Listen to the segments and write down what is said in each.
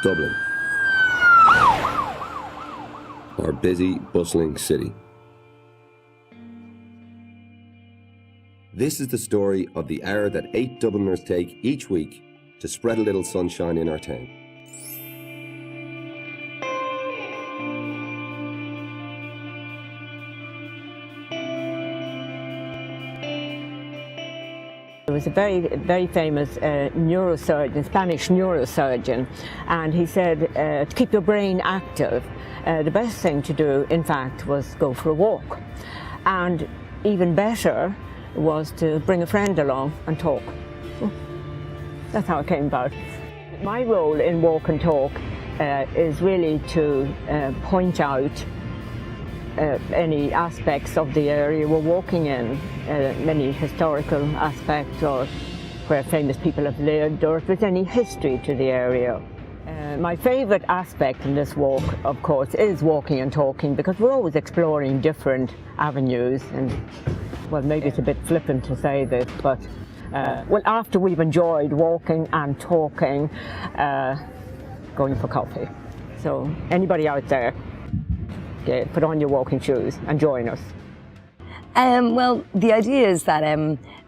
Dublin, our busy, bustling city. This is the story of the hour that 8 Dubliners take each week to spread a little sunshine in our town. There was a very famous neurosurgeon, Spanish neurosurgeon, and he said to keep your brain active, the best thing to do, in fact, was go for a walk. And even better was to bring a friend along and talk. That's how it came about. My role in Walk and Talk is really to point out any aspects of the area we're walking in, many historical aspects, or where famous people have lived, or if there's any history to the area. My favourite aspect in this walk, of course, is walking and talking, because we're always exploring different avenues, and well, maybe it's a bit flippant to say this, but well, after we've enjoyed walking and talking, going for coffee. So anybody out there, put on your walking shoes and join us. Well, the idea is that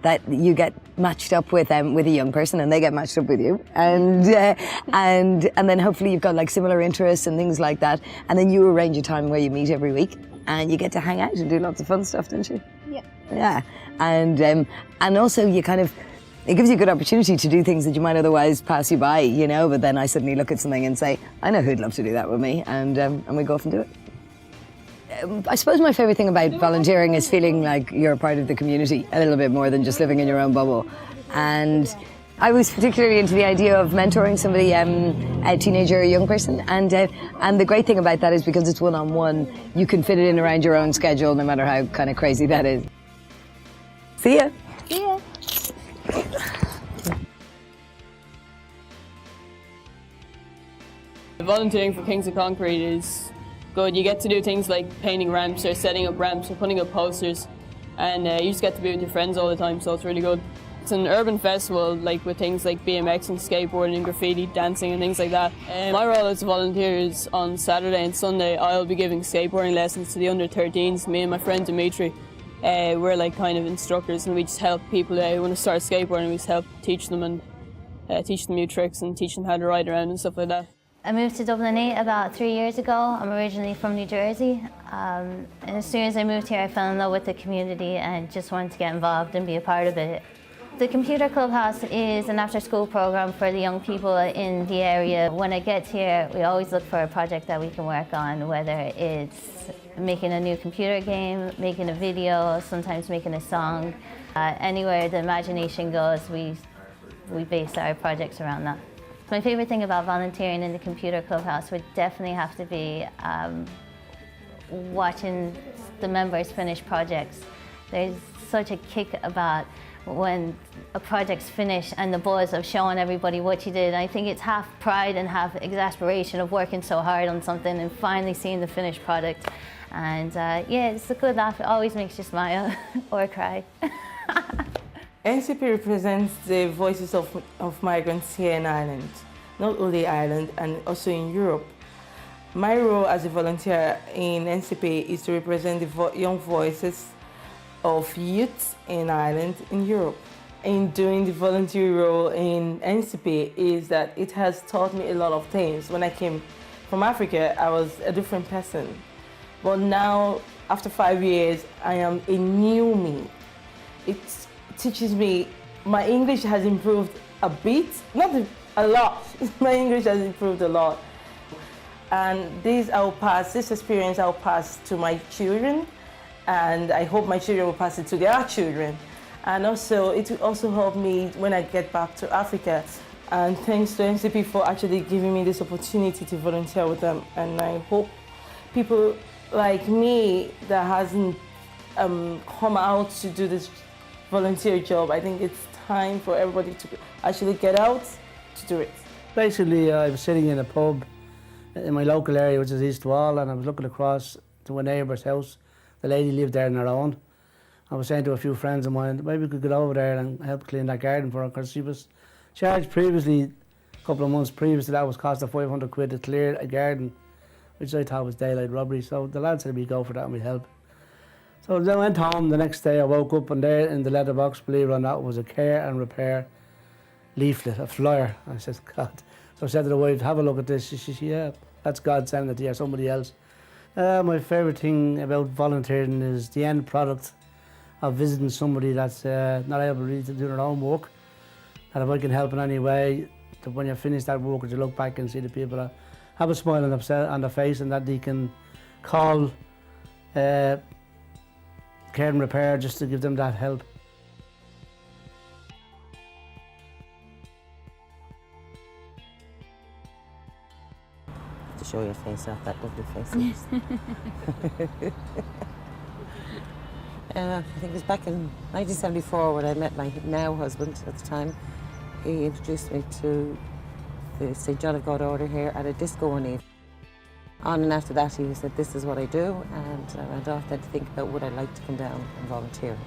that you get matched up with a young person, and they get matched up with you, and then hopefully you've got like similar interests and things like that, and then you arrange a time where you meet every week, and you get to hang out and do lots of fun stuff, don't you? Yeah. Yeah, and also you kind of, it gives you a good opportunity to do things that you might otherwise pass you by, you know. But then I suddenly look at something and say, I know who'd love to do that with me, and we go off and do it. I suppose my favourite thing about volunteering is feeling like you're a part of the community a little bit more than just living in your own bubble. And I was particularly into the idea of mentoring somebody, a teenager or a young person. And the great thing about that is because it's one-on-one, you can fit it in around your own schedule, no matter how kind of crazy that is. See ya. See ya. Volunteering for Kings of Concrete is good. You get to do things like painting ramps or setting up ramps or putting up posters, and you just get to be with your friends all the time, so it's really good. It's an urban festival, like with things like BMX and skateboarding and graffiti, dancing and things like that. My role as a volunteer is on Saturday and Sunday I'll be giving skateboarding lessons to the under-13s. Me and my friend Dimitri, we're like kind of instructors, and we just help people who want to start skateboarding. We just help teach them and teach them new tricks and teach them how to ride around and stuff like that. I moved to Dublin about 3 years ago. I'm originally from New Jersey. And as soon as I moved here, I fell in love with the community and just wanted to get involved and be a part of it. The Computer Clubhouse is an after-school program for the young people in the area. When I get here, we always look for a project that we can work on, whether it's making a new computer game, making a video, sometimes making a song. Anywhere the imagination goes, we base our projects around that. My favourite thing about volunteering in the Computer Clubhouse would definitely have to be watching the members finish projects. There's such a kick about when a project's finished and the buzz of showing everybody what you did. I think it's half pride and half exasperation of working so hard on something and finally seeing the finished product. And yeah, it's a good laugh. It always makes you smile or cry. NCP represents the voices of migrants here in Ireland, not only Ireland and also in Europe. My role as a volunteer in NCP is to represent the young voices of youth in Ireland, in Europe. In doing the volunteer role in NCP is that it has taught me a lot of things. When I came from Africa, I was a different person. But now, after 5 years, I am a new me. It teaches me, my English has improved a bit, not a lot. My English has improved a lot. And this experience I'll pass to my children, and I hope my children will pass it to their children. And also, it will also help me when I get back to Africa. And thanks to NCP for actually giving me this opportunity to volunteer with them. And I hope people like me that hasn't come out to do this volunteer job, I think it's time for everybody to actually get out to do it. Basically, I was sitting in a pub in my local area, which is East Wall, and I was looking across to a neighbour's house. The lady lived there on her own. I was saying to a few friends of mine, maybe we could get over there and help clean that garden for her, because she was charged previously couple of months previous to that was costing 500 quid to clear a garden, which I thought was daylight robbery. So the lad said we'd go for that and we'd help. So I went home the next day. I woke up and there in the letterbox, believe it or not, was a care and repair leaflet, a flyer. I said, God. So I said to the wife, have a look at this. She said, yeah, that's God sending it to you, somebody else. My favourite thing about volunteering is the end product of visiting somebody that's not able really to do their own work. And if I can help in any way, that when you finish that work, you look back and see the people that have a smile on their face and that they can call Care and Repair just to give them that help. To show your face off, that lovely face. I think it was back in 1974 when I met my now husband at the time. He introduced me to the St. John of God Order here at a disco one evening. On and after that he said, this is what I do, and I went off then to think about would I like to come down and volunteer.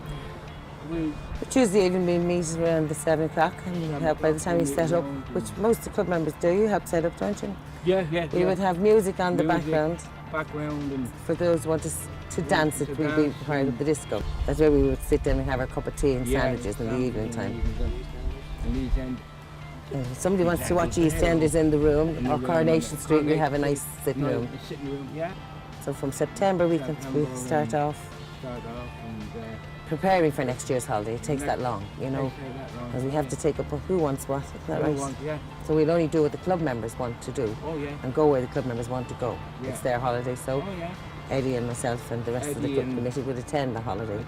But Tuesday evening we meet around the 7 o'clock and by the time you set up, which most of the club members do, you help set up, don't you? Yeah. We would have music on the background. And For those who want to dance, it would be part of the disco. That's where we would sit down and have our cup of tea and sandwiches in the evening time. If somebody wants to watch EastEnders in the room, or Coronation Street, we have a nice sitting room. So from September we start off preparing for next year's holiday. It takes that long, you know, because we have to take up who wants what, isn't that right? So we'll only do what the club members want to do and go where the club members want to go. It's their holiday, so Eddie and myself and the rest of the club committee would attend the holiday.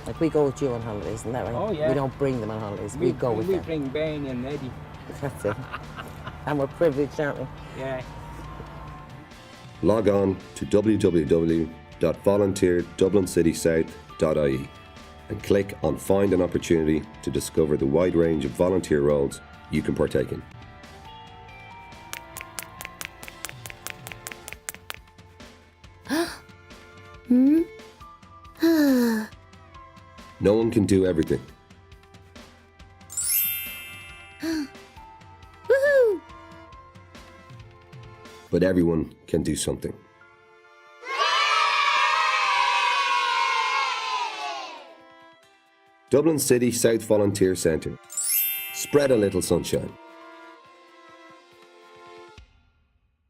Like we go with you on holidays, isn't that right? Oh, yeah. We don't bring them on holidays, we go with them. We bring Ben and Eddie. That's it. And we're privileged, aren't we? Yeah. Log on to www.volunteerdublincitysouth.ie and click on Find an Opportunity to discover the wide range of volunteer roles you can partake in. No one can do everything. But everyone can do something. Dublin City South Volunteer Centre. Spread a little sunshine.